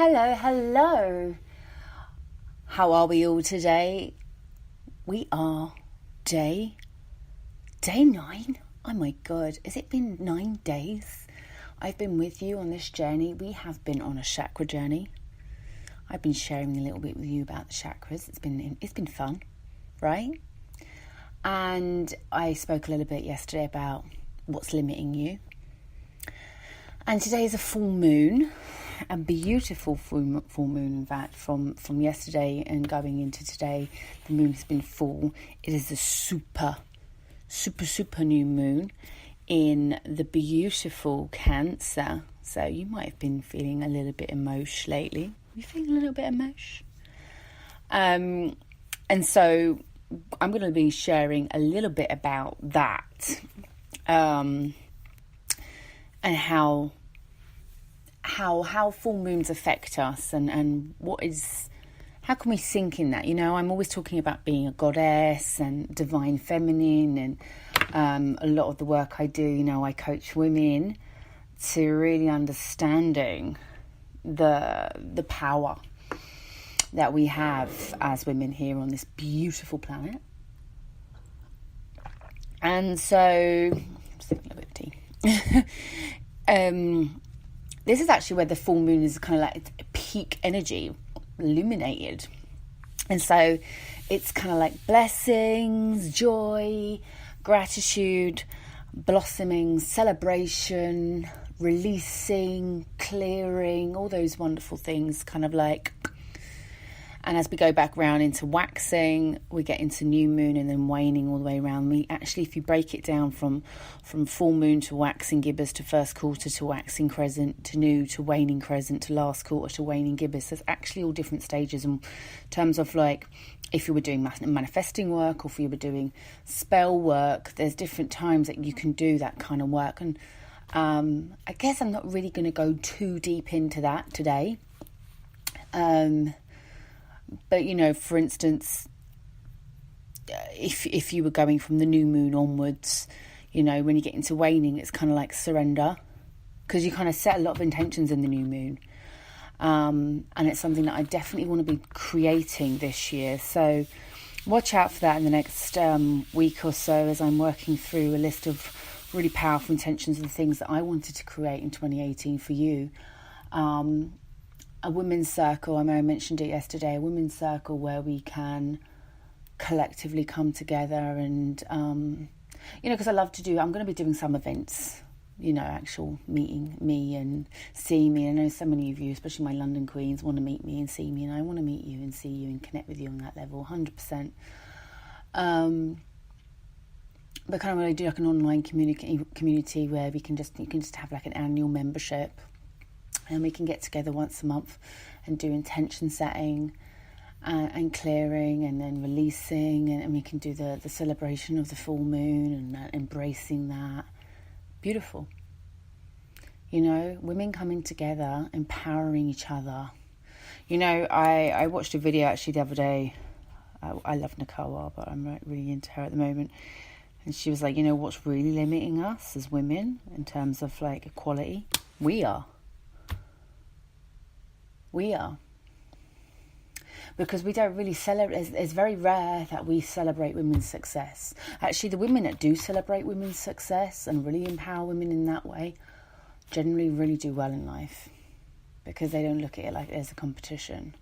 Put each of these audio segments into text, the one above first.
Hello. How are we all today? We are day 9. Oh my God, has it been 9 days? I've been with you on this journey. We have been on a chakra journey. I've been sharing a little bit with you about the chakras. It's been fun, right? And I spoke a little bit yesterday about what's limiting you. And today is a full moon, a beautiful full moon, in fact, from yesterday and going into today. The moon has been full. It is a super new moon in the beautiful Cancer. So you might have been feeling a little bit emosh lately. You feeling a little bit emosh? And so I'm going to be sharing a little bit about that. And how full moons affect us and how can we sink in that? You know, I'm always talking about being a goddess and divine feminine, and a lot of the work I do, you know, I coach women to really understanding the power that we have as women here on this beautiful planet. And so just taking a bit of tea. This is actually where the full moon is kind of like it's peak energy, illuminated. And so it's kind of like blessings, joy, gratitude, blossoming, celebration, releasing, clearing, all those wonderful things kind of like. And as we go back round into waxing, we get into new moon and then waning all the way around. We actually, if you break it down from full moon to waxing gibbous to first quarter to waxing crescent to new to waning crescent to last quarter to waning gibbous, there's actually all different stages in terms of like if you were doing manifesting work or if you were doing spell work, there's different times that you can do that kind of work. And I guess I'm not really going to go too deep into that today. But, you know, for instance, if you were going from the new moon onwards, you know, when you get into waning, it's kind of like surrender, because you kind of set a lot of intentions in the new moon. And it's something that I definitely want to be creating this year. So watch out for that in the next week or so as I'm working through a list of really powerful intentions and things that I wanted to create in 2018 for you. A women's circle, I know I mentioned it yesterday, a women's circle where we can collectively come together and, you know, because I'm going to be doing some events, you know, actual meeting me and see me. I know so many of you, especially my London queens, want to meet me and see me, and I want to meet you and see you and connect with you on that level, 100%. But kind of want to do like an online community where you can just have like an annual membership. And we can get together once a month and do intention setting and clearing and then releasing. And we can do the celebration of the full moon and embracing that. Beautiful. You know, women coming together, empowering each other. You know, I watched a video actually the other day. I love Nicole, but I'm really into her at the moment. And she was like, you know, what's really limiting us as women in terms of like equality? We are. Because we don't really celebrate. It's very rare that we celebrate women's success. Actually, the women that do celebrate women's success and really empower women in that way generally really do well in life, because they don't look at it like there's a competition,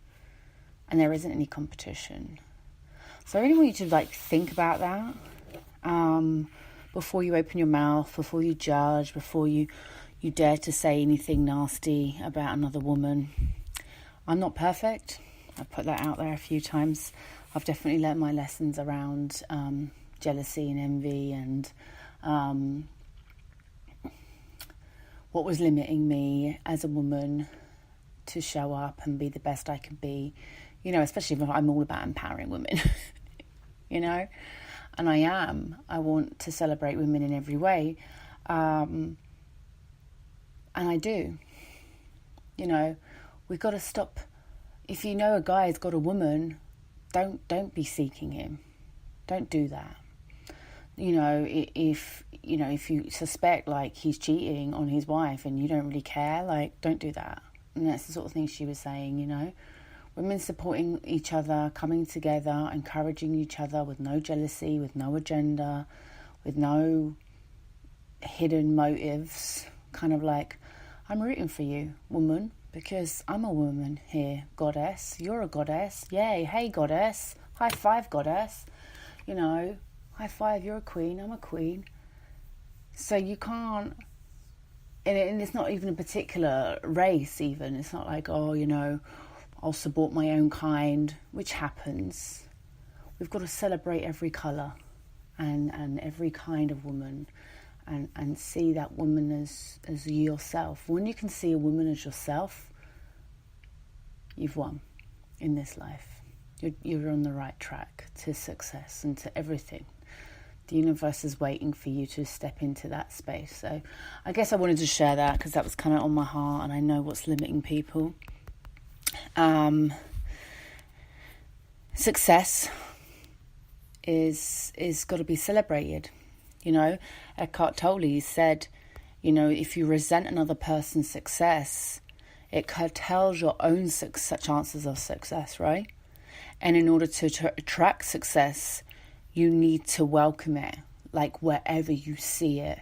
and there isn't any competition. So I really want you to like think about that before you open your mouth, before you judge, before you dare to say anything nasty about another woman. I'm not perfect. I've put that out there a few times. I've definitely learned my lessons around jealousy and envy and what was limiting me as a woman to show up and be the best I can be. You know, especially if I'm all about empowering women, you know, and I am. I want to celebrate women in every way. And I do. You know, we've got to stop. If you know a guy has got a woman, don't be seeking him. Don't do that. You know, if you suspect like he's cheating on his wife and you don't really care, like, don't do that. And that's the sort of thing she was saying, women supporting each other, coming together, encouraging each other with no jealousy, with no agenda, with no hidden motives. Kind of like, I'm rooting for you, woman, because I'm a woman here, goddess. You're a goddess. Yay, hey, goddess. High five, goddess. High five, you're a queen, I'm a queen. So you can't, and it's not even a particular race even. It's not like, I'll support my own kind, which happens. We've got to celebrate every colour and every kind of woman and see that woman as yourself. When you can see a woman as yourself, you've won in this life. You're on the right track to success and to everything. The universe is waiting for you to step into that space. So I guess I wanted to share that because that was kind of on my heart, and I know what's limiting people. Success is got to be celebrated. Eckhart Tolle said, if you resent another person's success, it curtails your own chances of success, right? And in order to attract success, you need to welcome it, like wherever you see it.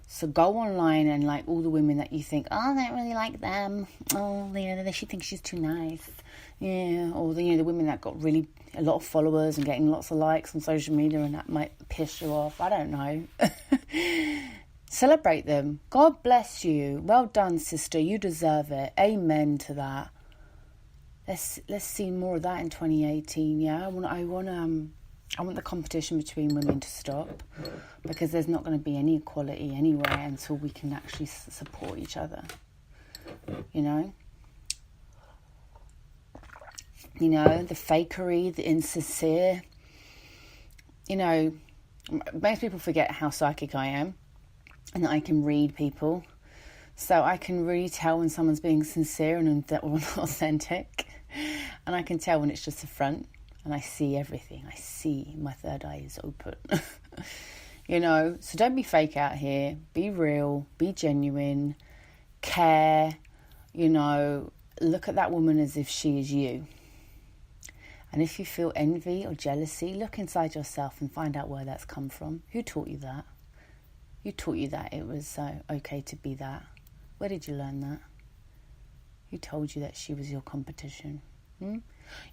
So go online and like all the women that you think, I don't really like them. Oh, she thinks she's too nice. Yeah, or the women that got really a lot of followers and getting lots of likes on social media, and that might piss you off. I don't know. Celebrate them. God bless you. Well done, sister. You deserve it. Amen to that. Let's see more of that in 2018. Yeah, I want the competition between women to stop, because there's not going to be any equality anywhere until we can actually support each other. The fakery, the insincere. Most people forget how psychic I am and that I can read people. So I can really tell when someone's being sincere and authentic. And I can tell when it's just a front. And I see everything. I see. My third eye is open. So don't be fake out here. Be real. Be genuine. Care. Look at that woman as if she is you. And if you feel envy or jealousy, look inside yourself and find out where that's come from. Who taught you that? Who taught you that it was okay to be that? Where did you learn that? Who told you that she was your competition?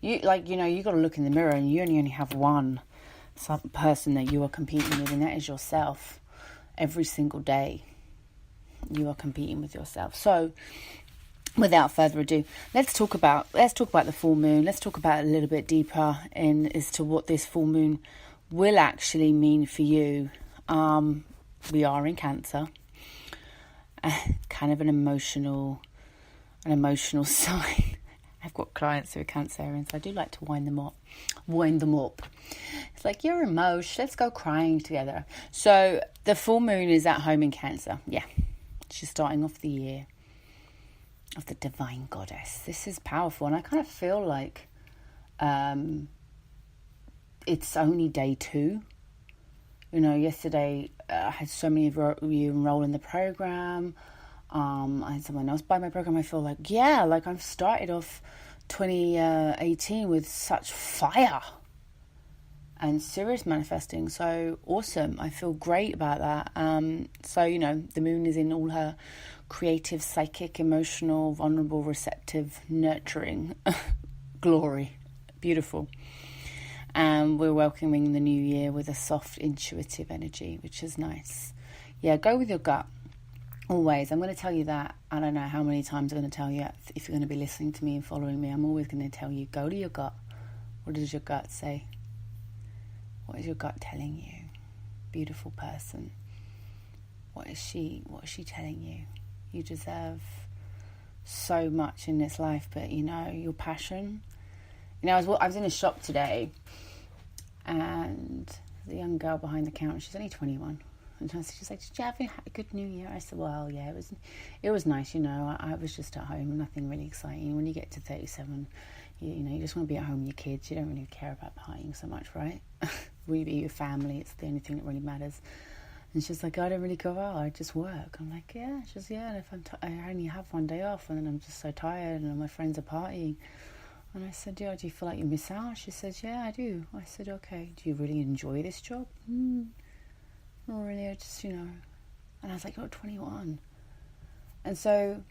You got to look in the mirror, and you only have one person that you are competing with, and that is yourself. Every single day, you are competing with yourself. So, without further ado, let's talk about the full moon. Let's talk about it a little bit deeper as to what this full moon will actually mean for you. We are in Cancer, kind of an emotional sign. I've got clients who are Cancerians, so I do like to wind them up. It's like, you're emotional, let's go crying together. So the full moon is at home in Cancer. Yeah, she's starting off the year of the divine goddess. This is powerful, and I kind of feel like it's only day 2. Yesterday I had so many of you enroll in the program. I had someone else buy my program. I feel like, I've started off 2018 with such fire and serious manifesting. So awesome. I feel great about that. The moon is in all her creative, psychic, emotional, vulnerable, receptive, nurturing glory. Beautiful. And we're welcoming the new year with a soft, intuitive energy, which is nice. Yeah, go with your gut. Always. I'm going to tell you that. I don't know how many times I'm going to tell you. If you're going to be listening to me and following me, I'm always going to tell you, go to your gut. What does your gut say? What is your gut telling you? Beautiful person. What is she telling you? You deserve so much in this life, but your passion. I was in a shop today, and the young girl behind the counter, she's only 21. And she's like, did you have a good New Year? I said, well, yeah, it was nice, I was just at home, nothing really exciting. When you get to 37, you just want to be at home with your kids. You don't really care about partying so much, right? Really be your family. It's the only thing that really matters. And she's like, I don't really go out, I just work. I'm like, yeah. She says, yeah, and if I only have one day off, and then I'm just so tired, and my friends are partying. And I said, yeah, do you feel like you miss out? She says, yeah, I do. I said, okay, do you really enjoy this job? Not really, I just, And I was like, you're 21. And so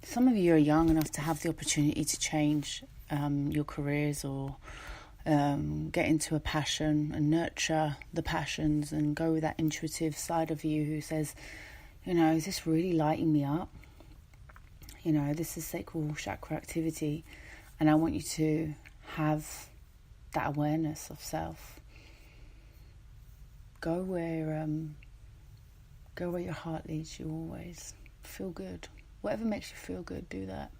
some of you are young enough to have the opportunity to change your careers, or get into a passion and nurture the passions and go with that intuitive side of you who says, is this really lighting me up? This is sacral chakra activity, and I want you to have that awareness of self. Go where your heart leads you always. Feel good. Whatever makes you feel good, do that.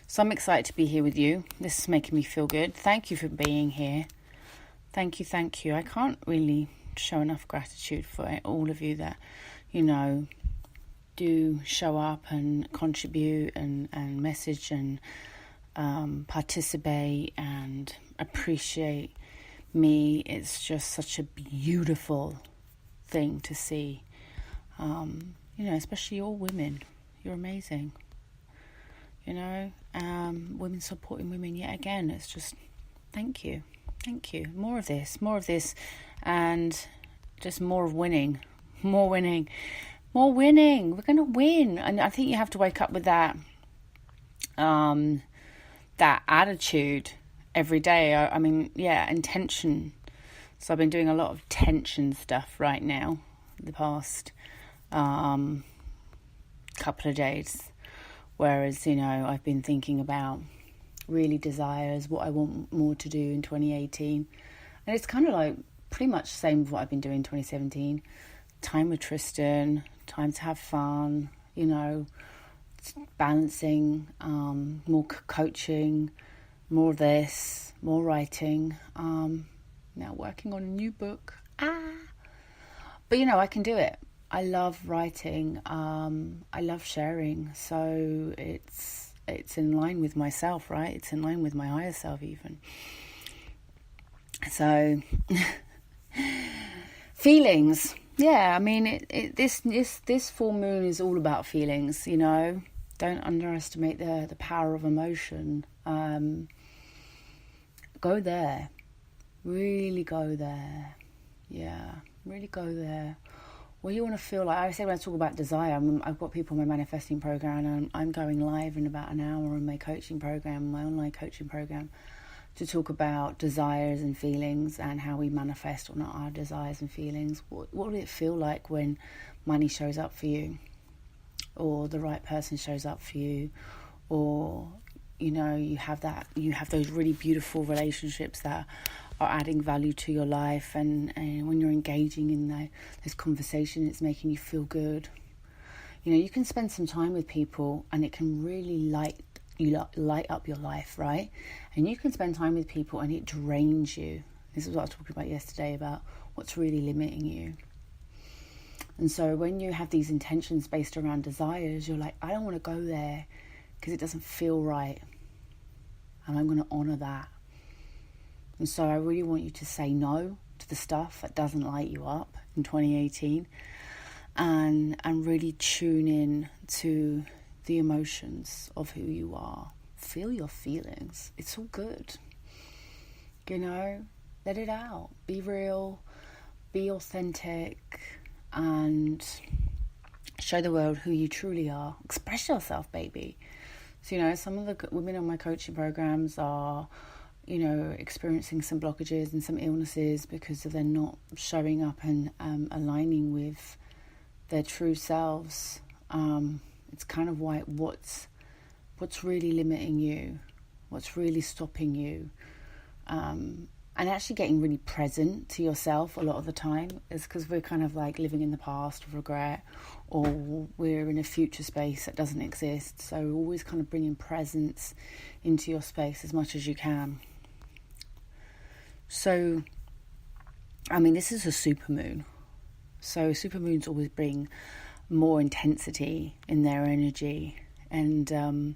So I'm excited to be here with you. This is making me feel good. Thank you for being here. Thank you. I can't really show enough gratitude for all of you that, do show up and contribute and message and participate and appreciate me. It's just such a beautiful thing to see. Especially all women. You're amazing. Women supporting women yet again. It's just, thank you. More of this, and just more of winning. More winning. We're going to win. And I think you have to wake up with that attitude every day. Intention. So I've been doing a lot of tension stuff right now, the past couple of days. Whereas, I've been thinking about really desires, what I want more to do in 2018. And it's kind of like pretty much the same with what I've been doing in 2017. Time with Tristan, time to have fun, balancing, more coaching, more of this, more writing. Now working on a new book. But, I can do it. I love writing. I love sharing. So it's in line with myself, right? It's in line with my higher self, even. So feelings. Yeah, this full moon is all about feelings. Don't underestimate the power of emotion. Go there. Really go there. Yeah, really go there. What you want to feel like. I say when I talk about desire, I've got people in my manifesting program, and I'm going live in about an hour in my coaching program, my online coaching program, to talk about desires and feelings and how we manifest on our desires and feelings. What would it feel like when money shows up for you, or the right person shows up for you, or you have those really beautiful relationships that are adding value to your life, and when you're engaging in those conversations, it's making you feel good. You can spend some time with people and it can really light up your life, right? And you can spend time with people and it drains you. This is what I was talking about yesterday, about what's really limiting you. And so when you have these intentions based around desires, you're like, I don't want to go there because it doesn't feel right, and I'm going to honor that. And so I really want you to say no to the stuff that doesn't light you up in 2018, and really tune in to the emotions of who you are. Feel your feelings. It's all good. Let it out. Be real. Be authentic. And show the world who you truly are. Express yourself, baby. So, some of the women on my coaching programs are, experiencing some blockages and some illnesses because they're not showing up and aligning with their true selves. It's kind of why what's really limiting you, what's really stopping you, and actually getting really present to yourself a lot of the time is because we're kind of like living in the past of regret, or we're in a future space that doesn't exist. So always kind of bringing presence into your space as much as you can. So, this is a supermoon. So supermoons always bring more intensity in their energy, and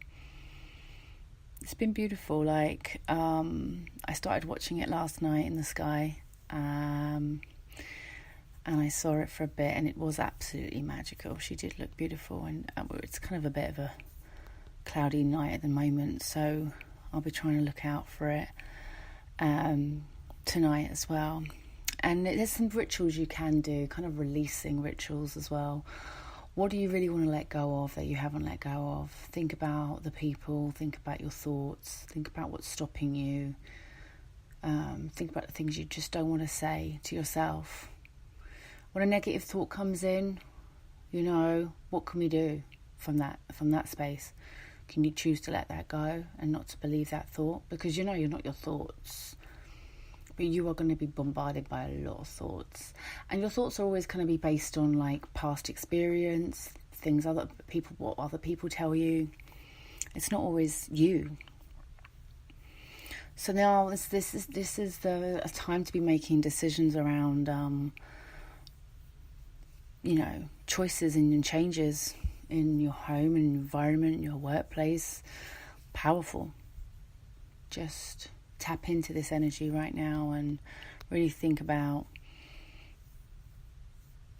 it's been beautiful. Like I started watching it last night in the sky, and and I saw it for a bit, and it was absolutely magical. She did look beautiful, and it's kind of a bit of a cloudy night at the moment, so I'll be trying to look out for it tonight as well. And there's some rituals you can do, kind of releasing rituals as well. What do you really want to let go of that you haven't let go of? Think about the people, think about your thoughts, think about what's stopping you. Think about the things you just don't want to say to yourself. When a negative thought comes in, what can we do from that space? Can you choose to let that go and not to believe that thought? Because you're not your thoughts. But you are going to be bombarded by a lot of thoughts. And your thoughts are always going to be based on like past experience, what other people tell you. It's not always you. So now this is a time to be making decisions around, choices and changes in your home and environment, your workplace. Powerful. Just tap into this energy right now and really think about,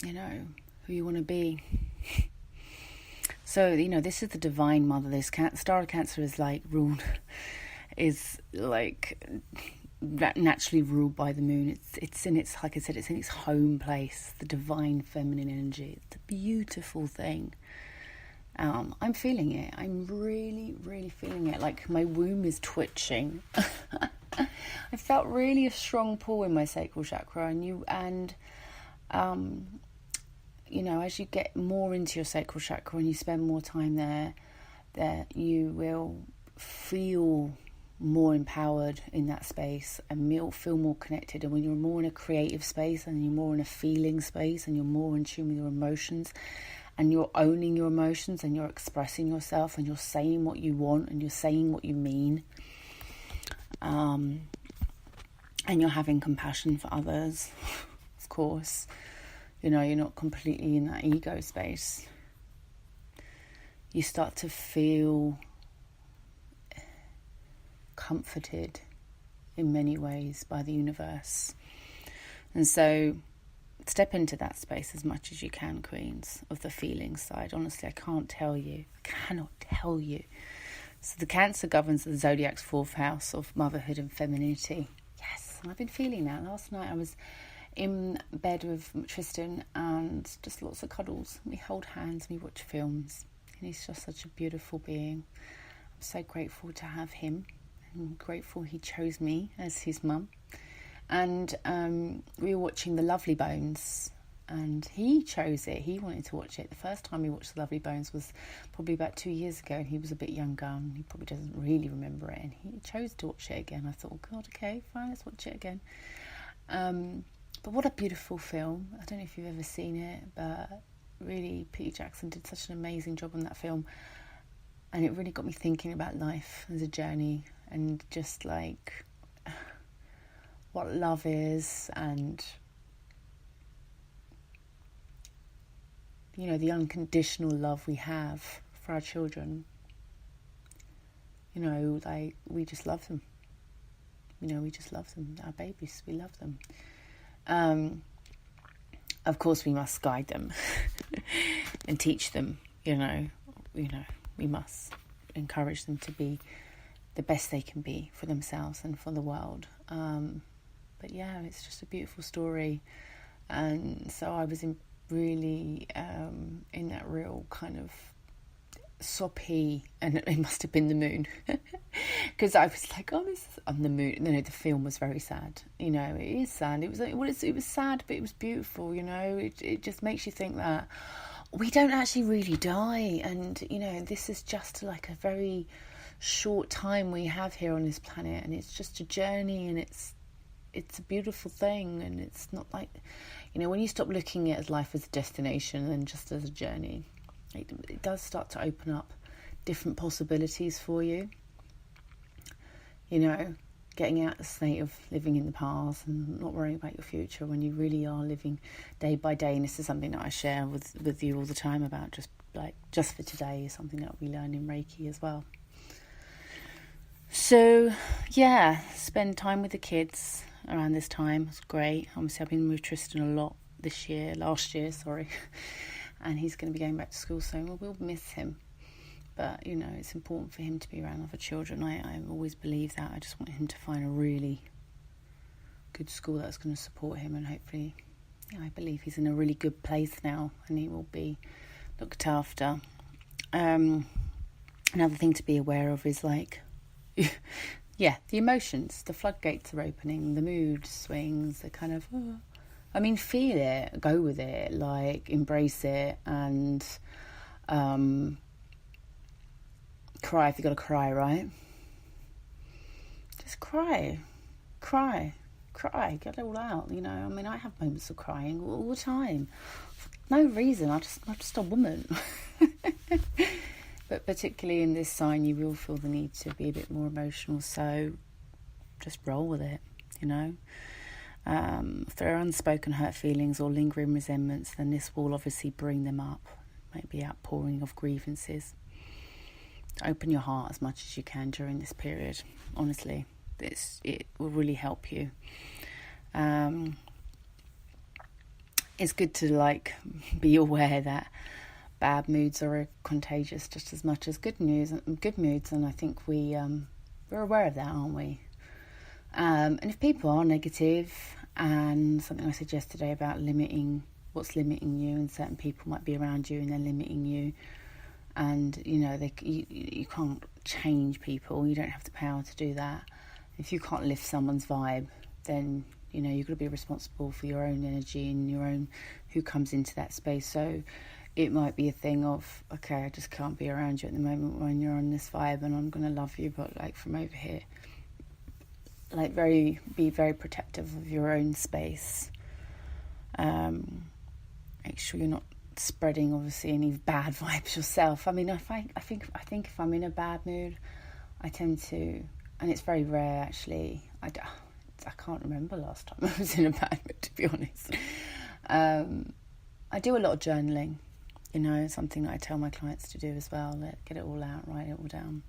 who you want to be. So, this is the divine mother. This star of Cancer is naturally ruled by the moon. It's in its, like I said, it's in its home place, the divine feminine energy. It's a beautiful thing. I'm feeling it. I'm really, really feeling it. Like my womb is twitching. I felt really a strong pull in my sacral chakra, as you get more into your sacral chakra and you spend more time there you will feel more empowered in that space and you'll feel more connected. And when you're more in a creative space and you're more in a feeling space and you're more in tune with your emotions, and you're owning your emotions and you're expressing yourself and you're saying what you want and you're saying what you mean, and you're having compassion for others, of course, you're not completely in that ego space. You start to feel comforted in many ways by the universe. And so step into that space as much as you can, Queens, of the feeling side. Honestly, I cannot tell you. So the Cancer governs the Zodiac's 4th house of motherhood and femininity. Yes, I've been feeling that. Last night I was in bed with Tristan and just lots of cuddles. We hold hands, we watch films. And he's just such a beautiful being. I'm so grateful to have him. I'm grateful he chose me as his mum. And we were watching The Lovely Bones, and he chose it. He wanted to watch it. The first time we watched The Lovely Bones was probably about 2 years ago, and he was a bit younger, and he probably doesn't really remember it, and he chose to watch it again. I thought, oh God, okay, fine, let's watch it again. But what a beautiful film. I don't know if you've ever seen it, but really Peter Jackson did such an amazing job on that film, and it really got me thinking about life as a journey and just like what love is, and the unconditional love we have for our children. We just love them. We just love them. Our babies, we love them. Of course we must guide them and teach them, we must encourage them to be the best they can be for themselves and for the world. But yeah, it's just a beautiful story. And so I was really in that real kind of soppy, and it must have been the moon, because I was like, oh, this is on the moon. No, the film was very sad. It is sad. It was sad, but it was beautiful. It just makes you think that we don't actually really die, and this is just like a very short time we have here on this planet, and it's just a journey, and it's a beautiful thing. And it's not like, when you stop looking at life as a destination and just as a journey, it does start to open up different possibilities for you. Getting out of the state of living in the past and not worrying about your future, when you really are living day by day. And this is something that I share with you all the time about just for today, is something that we learn in Reiki as well. So yeah, spend time with the kids around this time. It's great. Obviously I've been with Tristan a lot last year, sorry. And he's going to be going back to school soon. We'll miss him. But, it's important for him to be around other children. I always believe that. I just want him to find a really good school that's going to support him, and hopefully, I believe he's in a really good place now and he will be looked after. Another thing to be aware of is the emotions. The floodgates are opening, the mood swings, the kind of, feel it, go with it, embrace it, and cry if you've got to cry, right? Just cry, get it all out, I have moments of crying all the time. For no reason, I'm just a woman. But particularly in this sign, you will feel the need to be a bit more emotional, so just roll with it, If there are unspoken hurt feelings or lingering resentments, then this will obviously bring them up, maybe outpouring of grievances. Open your heart as much as you can during this period. Honestly, it will really help you. It's good to be aware that bad moods are contagious just as much as good moods, and I think we're aware of that, aren't we? And if people are negative, and something I said yesterday about what's limiting you, and certain people might be around you and they're limiting you, and you can't change people, you don't have the power to do that. If you can't lift someone's vibe, then you've got to be responsible for your own energy and your own who comes into that space. So it might be a thing of, okay, I just can't be around you at the moment when you're on this vibe, and I'm going to love you, but from over here, be very protective of your own space. Make sure you're not spreading obviously any bad vibes yourself. I think if I'm in a bad mood, I tend to, and it's very rare actually. I can't remember last time I was in a bad mood, to be honest. I do a lot of journaling. Something that I tell my clients to do as well. Get it all out, write it all down.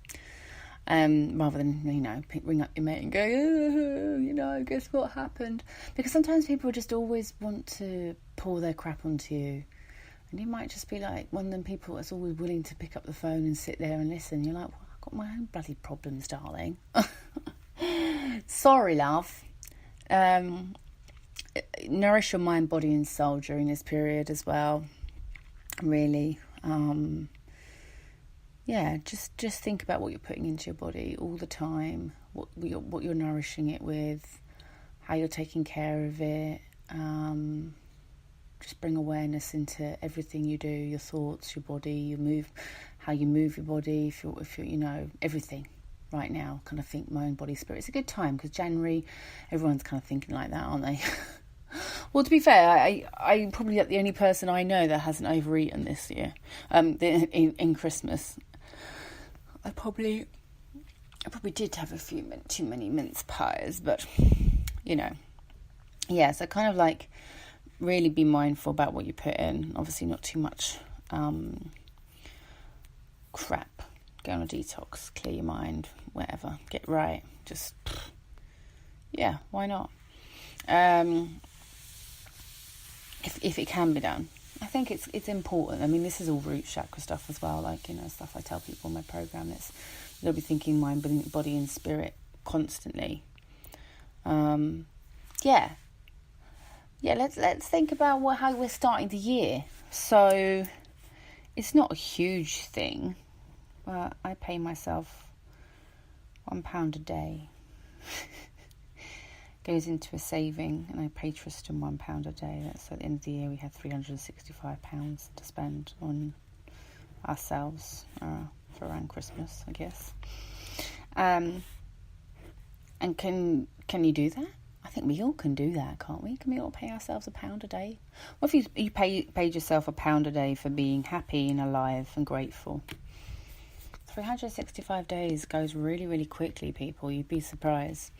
Rather than, ring up your mate and go, guess what happened? Because sometimes people just always want to pour their crap onto you. And you might just be one of them people that's always willing to pick up the phone and sit there and listen. You're like, well, I've got my own bloody problems, darling. Sorry, love. Nourish your mind, body and soul during this period as well. Really. Just think about what you're putting into your body all the time, what you're nourishing it with, how you're taking care of it. Just bring awareness into everything you do, your thoughts, your body, how you move your body, if you're everything right now. Kind of think mind, body, spirit. It's a good time because January, everyone's kind of thinking like that, aren't they? Well, to be fair, I'm probably the only person I know that hasn't overeaten this year. In Christmas, I probably did have a few too many mince pies, but so kind of really be mindful about what you put in. Obviously, not too much crap. Go on a detox, clear your mind, whatever. Get right. Just why not? If it can be done, I think it's important. This is all root chakra stuff as well. Stuff I tell people in my program. They'll be thinking mind, body, and spirit constantly. Let's think about how we're starting the year. So it's not a huge thing, but I pay myself £1 a day. Goes into a saving, and I pay Tristan £1 a day. So at the end of the year, we had £365 to spend on ourselves for around Christmas, I guess. And can you do that? I think we all can do that, can't we? Can we all pay ourselves £1 a day? What if you paid yourself £1 a day for being happy and alive and grateful? 365 days goes really, really quickly, people. You'd be surprised.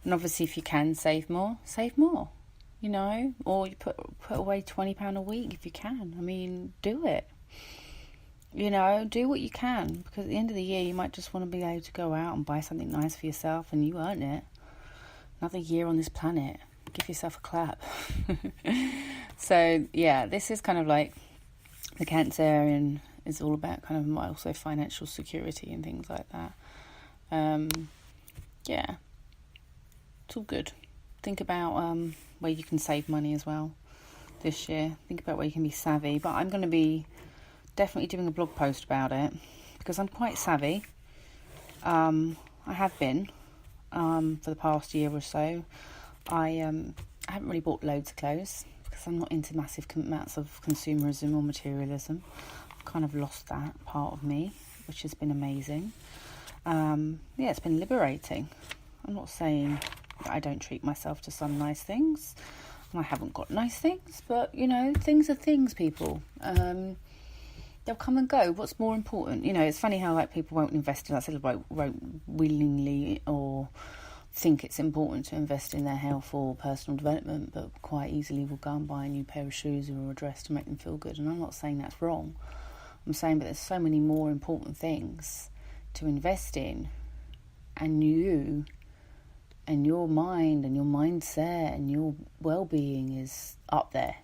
And obviously, if you can save more, or you put away £20 a week if you can. Do it. Do what you can, because at the end of the year, you might just want to be able to go out and buy something nice for yourself, and you earn it. Another year on this planet. Give yourself a clap. So yeah, this is kind of like the Cancerian is all about kind of also financial security and things like that. Yeah, it's all good. Think about where you can save money as well this year. Think about where you can be savvy. But I'm going to be definitely doing a blog post about it because I'm quite savvy. I have been for the past year or so. I haven't really bought loads of clothes because I'm not into massive amounts of consumerism or materialism. I've kind of lost that part of me, which has been amazing. It's been liberating. I'm not saying that I don't treat myself to some nice things. I haven't got nice things, but, things are things, people. They'll come and go. What's more important? It's funny how, like, people won't invest in that, won't willingly or think it's important to invest in their health or personal development, but quite easily will go and buy a new pair of shoes or a dress to make them feel good. And I'm not saying that's wrong. I'm saying that there's so many more important things to invest in, and you and your mind and your mindset and your well-being is up there.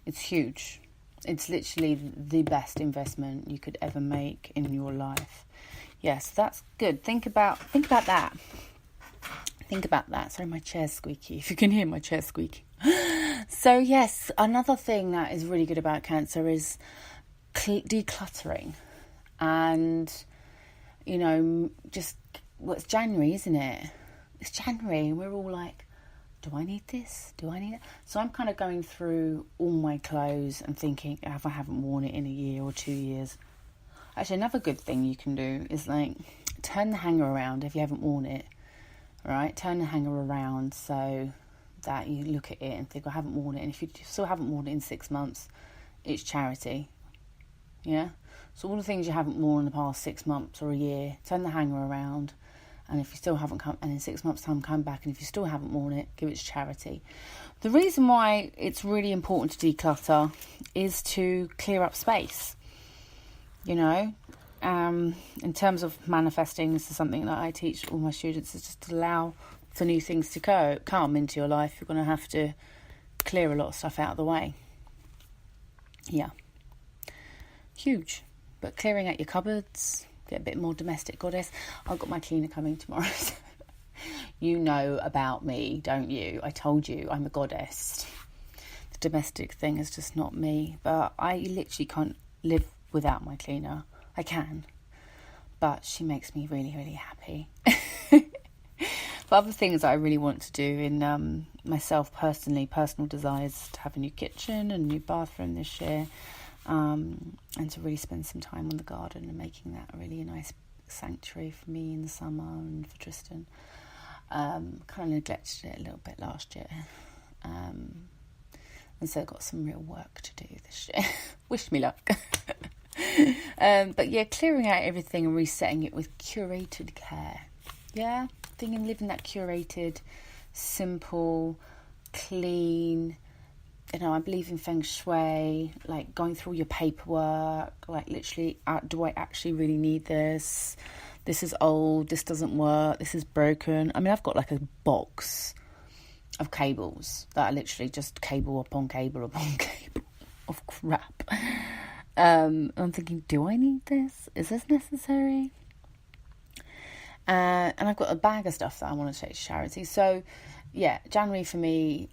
It's huge. It's literally the best investment you could ever make in your life. Yes, that's good. Think about that. Think about that. Sorry, my chair's squeaky. If you can hear my chair squeaky. So yes, another thing that is really good about Cancer is decluttering. And, it's January, isn't it? It's January and we're all like, do I need this? Do I need that? So I'm kind of going through all my clothes and thinking, if I haven't worn it in a year or 2 years. Actually, another good thing you can do is turn the hanger around if you haven't worn it. Right? Turn the hanger around so that you look at it and think, I haven't worn it. And if you still haven't worn it in 6 months, it's charity. Yeah? So all the things you haven't worn in the past 6 months or a year, turn the hanger around. And if you still haven't come, and in 6 months' time, come back. And if you still haven't worn it, give it to charity. The reason why it's really important to declutter is to clear up space. In terms of manifesting, this is something that I teach all my students, is just to allow for new things to come into your life. You're going to have to clear a lot of stuff out of the way. Yeah. Huge. But clearing out your cupboards, get a bit more domestic goddess. I've got my cleaner coming tomorrow. You know about me, don't you? I told you I'm a goddess. The domestic thing is just not me. But I literally can't live without my cleaner. I can. But she makes me really, really happy. But other things that I really want to do in myself personally, personal desires, to have a new kitchen and a new bathroom this year. And to really spend some time on the garden and making that really a nice sanctuary for me in the summer and for Tristan. Kind of neglected it a little bit last year. And so I've got some real work to do this year. Wish me luck. But yeah, clearing out everything and resetting it with curated care. Yeah, living that curated, simple, clean. I believe in feng shui, like going through your paperwork, like literally, do I actually really need this? This is old, this doesn't work, this is broken. I mean, I've got like a box of cables that are literally just cable upon cable upon cable of crap. I'm thinking, do I need this? Is this necessary? And I've got a bag of stuff that I want to take to charity. So, yeah, January for me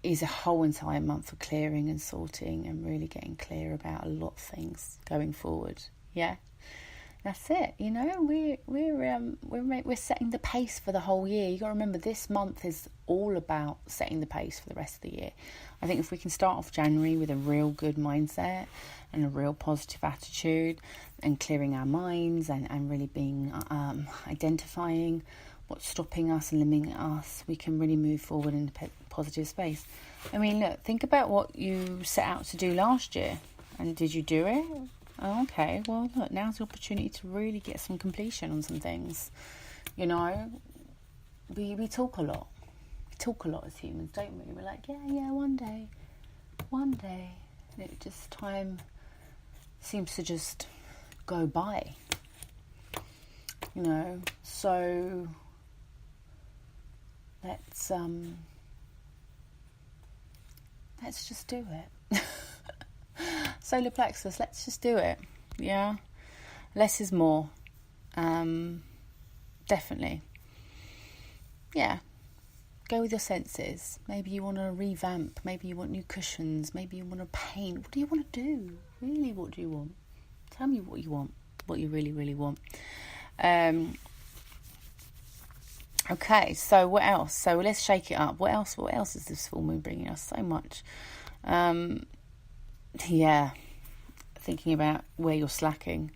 is a whole entire month of clearing and sorting and really getting clear about a lot of things going forward. Yeah, that's it. We're setting the pace for the whole year. You got to remember, this month is all about setting the pace for the rest of the year. I think if we can start off January with a real good mindset and a real positive attitude and clearing our minds and really being identifying what's stopping us and limiting us, we can really move forward in a positive space. I mean, look, think about what you set out to do last year. And did you do it? Oh, okay, well, look, now's the opportunity to really get some completion on some things. We talk a lot. We talk a lot as humans, don't we? We're like, yeah, one day. And time seems to just go by. So let's let's just do it. Solar plexus, let's just do it. Yeah, less is more. Definitely. Yeah, go with your senses. Maybe you want to revamp, maybe you want new cushions, maybe you want to paint. What do you want to do? Really, what do you want? Tell me what you want, what you really, really want. Okay, so what else? So let's shake it up. What else is this full moon bringing us? So much. Yeah, thinking about where you're slacking,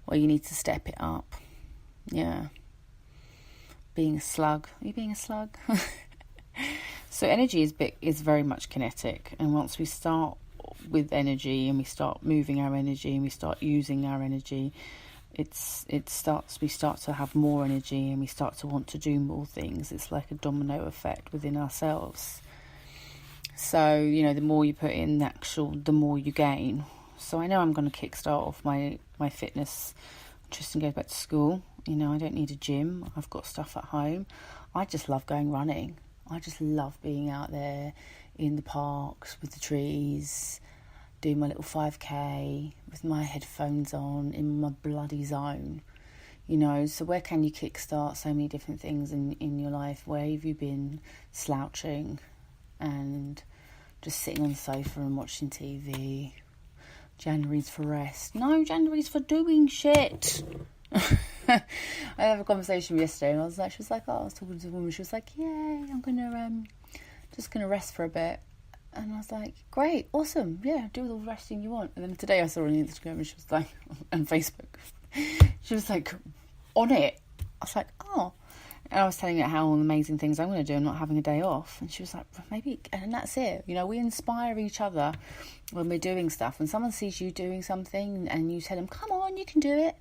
where you need to step it up. Yeah. Being a slug. Are you being a slug? So energy is very much kinetic, and once we start with energy and we start moving our energy and we start using our energy, we start to have more energy and we start to want to do more things. It's like a domino effect within ourselves. So, the more you put in the more you gain. So I know I'm going to kickstart off my fitness. Tristan goes back to school. I don't need a gym. I've got stuff at home. I just love going running. I just love being out there in the parks with the trees, doing my little 5k with my headphones on in my bloody zone. So where can you kickstart so many different things in your life? Where have you been slouching and just sitting on the sofa and watching TV? January's for rest. No, January's for doing shit. I had a conversation yesterday, and she was like, I was talking to a woman. She was like, "Yay, I'm just gonna rest for a bit." And I was like, "Great, awesome, yeah, do all the resting you want." And then today I saw her on Instagram, and she was like, on Facebook, she was like, on it. I was like, oh. And I was telling her how all the amazing things I'm going to do and not having a day off. And she was like, maybe, and that's it. We inspire each other when we're doing stuff. When someone sees you doing something and you tell them, come on, you can do it.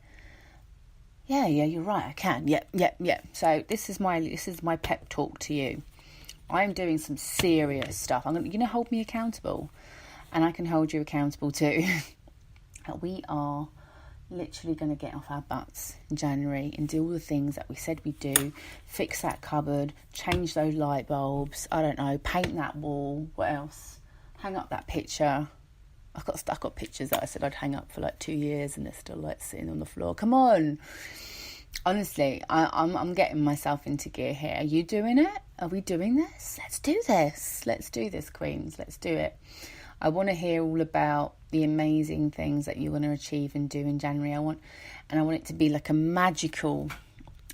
Yeah, you're right, I can. Yeah. So this is my pep talk to you. I'm doing some serious stuff. You're going to hold me accountable, and I can hold you accountable too. We are literally going to get off our butts in January and do all the things that we said we'd do. Fix that cupboard, change those light bulbs, I don't know, paint that wall. What else? Hang up that picture. I've got pictures that I said I'd hang up for like 2 years and they're still sitting on the floor. Come on. Honestly, I'm getting myself into gear here. Are you doing it? Are we doing this? Let's do this. Let's do this, Queens. Let's do it. I want to hear all about the amazing things that you're going to achieve and do in January. I want it to be like a magical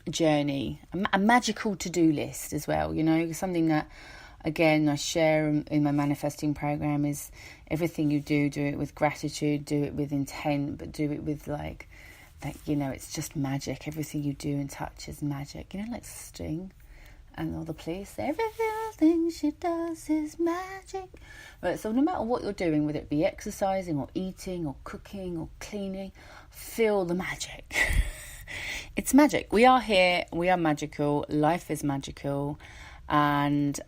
journey, a magical to-do list as well. Something that, again, I share in my manifesting program is everything you do it with gratitude, do it with intent, but do it with it's just magic. Everything you do and touch is magic. Like Sting and all the police. Everything she does is magic. Right, so no matter what you're doing, whether it be exercising or eating or cooking or cleaning, feel the magic. It's magic. We are here. We are magical. Life is magical. And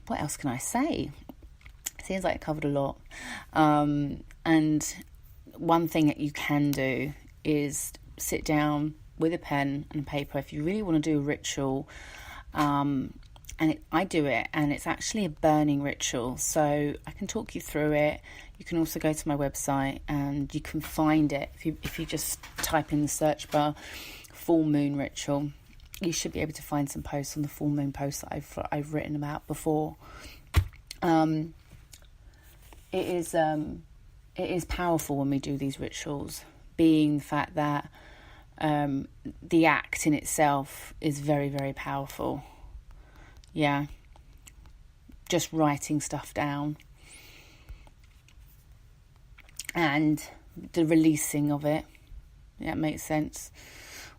what else can I say? It seems like I covered a lot. And one thing that you can do is sit down with a pen and paper if you really want to do a ritual. I do it, and it's actually a burning ritual, so I can talk you through it. You can also go to my website and you can find it. If you just type in the search bar full moon ritual, you should be able to find some posts on the full moon posts that I've written about before. It is powerful when we do these rituals, being the fact that the act in itself is very, very powerful. Yeah, just writing stuff down and the releasing of it. Yeah, it makes sense.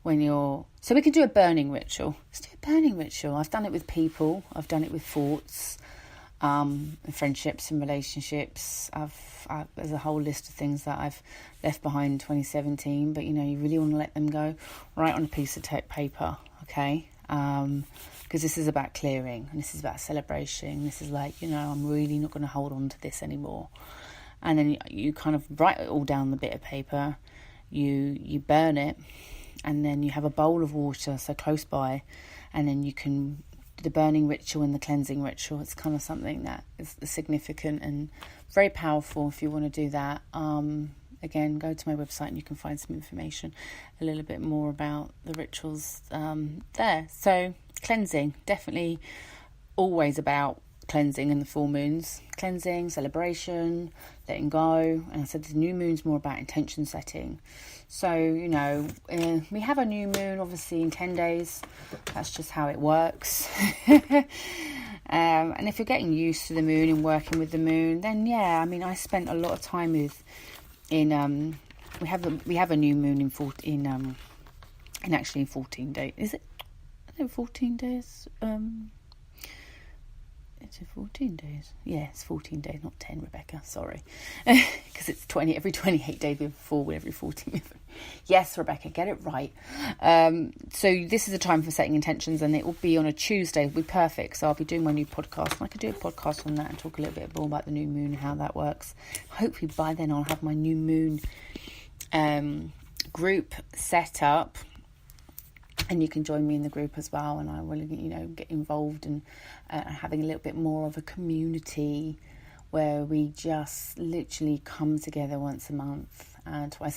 So we can do a burning ritual. Let's do a burning ritual. I've done it with people. I've done it with thoughts, friendships and relationships. There's a whole list of things that I've left behind in 2017, but you really want to let them go. Write on a piece of paper, okay? Because this is about clearing, and this is about celebration. This is like, I'm really not going to hold on to this anymore. And then you kind of write it all down the bit of paper, you burn it, and then you have a bowl of water so close by, and then you can the burning ritual and the cleansing ritual. It's kind of something that is significant and very powerful if you want to do that. Again, go to my website and you can find some information a little bit more about the rituals there. So cleansing, definitely always about cleansing in the full moons. Cleansing, celebration, letting go. And I said the new moon's more about intention setting. So, we have a new moon obviously in 10 days. That's just how it works. And if you're getting used to the moon and working with the moon, then I spent a lot of time we have a new moon in 14 days. Is it? I think 14 days. It's 14 days. Yeah, it's 14 days, not 10, Rebecca. Sorry. Because it's every 28 days before, every 14. Yes, Rebecca, get it right. So this is a time for setting intentions, and it will be on a Tuesday. It'll be perfect. So I'll be doing my new podcast. And I could do a podcast on that and talk a little bit more about the new moon and how that works. Hopefully by then I'll have my new moon group set up. And you can join me in the group as well, and I will, get involved and having a little bit more of a community where we just literally come together twice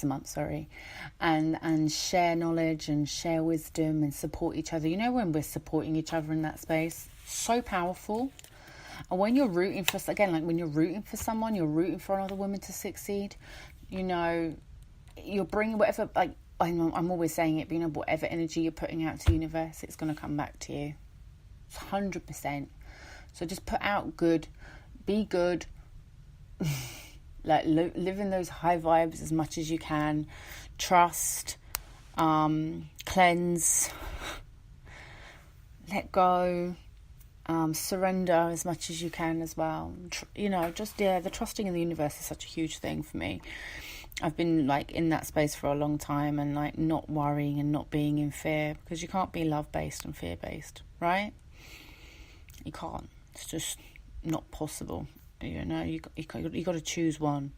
a month, and share knowledge and share wisdom and support each other. When we're supporting each other in that space, so powerful. And when you're rooting for, when you're rooting for someone, you're rooting for another woman to succeed, you're bringing whatever, I'm always saying it, but whatever energy you're putting out to the universe, it's going to come back to you. It's 100%. So just put out good, be good, live in those high vibes as much as you can. Trust, cleanse, let go, surrender as much as you can as well. The trusting in the universe is such a huge thing for me. I've been in that space for a long time, and not worrying and not being in fear, because you can't be love-based and fear-based, right? You can't. It's just not possible. You got to choose one.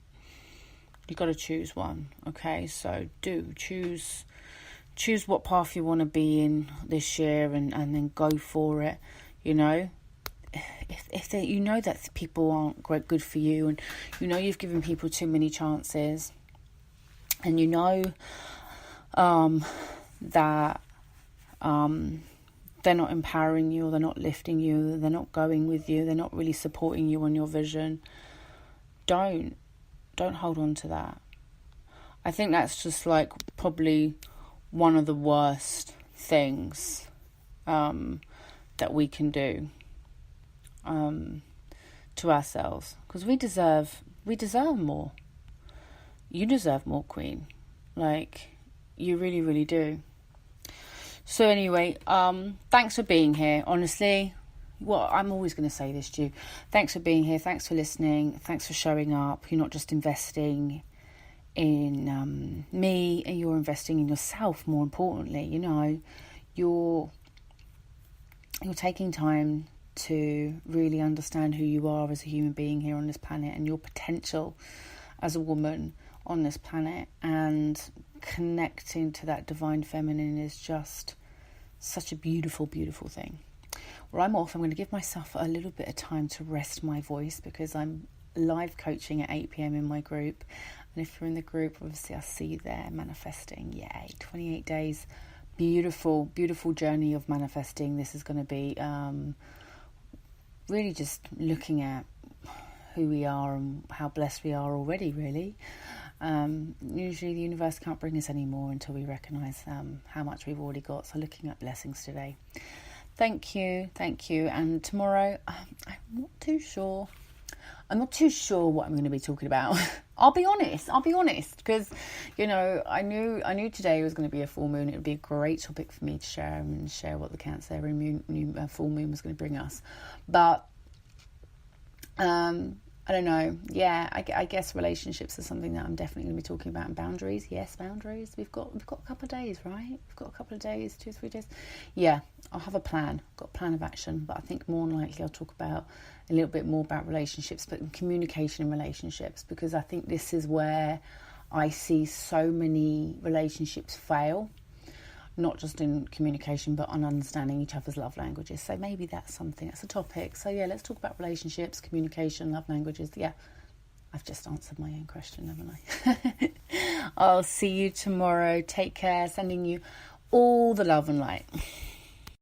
You got to choose one. Okay, so choose what path you want to be in this year, and then go for it. If they, that people aren't good for you, and you've given people too many chances. And that they're not empowering you, or they're not lifting you, they're not going with you, they're not really supporting you on your vision. Don't hold on to that. I think that's just probably one of the worst things that we can do to ourselves, because we deserve more. You deserve more, Queen. You really, really do. So anyway, thanks for being here. Honestly, I'm always going to say this to you. Thanks for being here. Thanks for listening. Thanks for showing up. You're not just investing in me, and you're investing in yourself. More importantly, you're taking time to really understand who you are as a human being here on this planet, and your potential as a woman on this planet, and connecting to that divine feminine is just such a beautiful, beautiful thing. Well, I'm off. I'm going to give myself a little bit of time to rest my voice, because I'm live coaching at 8 p.m. in my group. And if you're in the group, obviously I'll see you there manifesting. Yay, 28 days. Beautiful, beautiful journey of manifesting. This is going to be really just looking at who we are and how blessed we are already, really. Usually the universe can't bring us any more until we recognise how much we've already got. So looking at blessings today. Thank you. And tomorrow, I'm not too sure what I'm going to be talking about. I'll be honest, because I knew today was going to be a full moon. It would be a great topic for me to share what the Cancer full moon was going to bring us. But I don't know. Yeah, I guess relationships are something that I'm definitely going to be talking about. And boundaries. Yes, boundaries. We've got a couple of days, right? We've got a couple of days, 2-3 days. Yeah, I'll have a plan. Got a plan of action. But I think more than likely I'll talk about a little bit more about relationships, but communication in relationships, because I think this is where I see so many relationships fail. not just in communication, but on understanding each other's love languages. So maybe that's something, that's a topic. So yeah, let's talk about relationships, communication, love languages. Yeah, I've just answered my own question, haven't I? I'll see you tomorrow. Take care. Sending you all the love and light.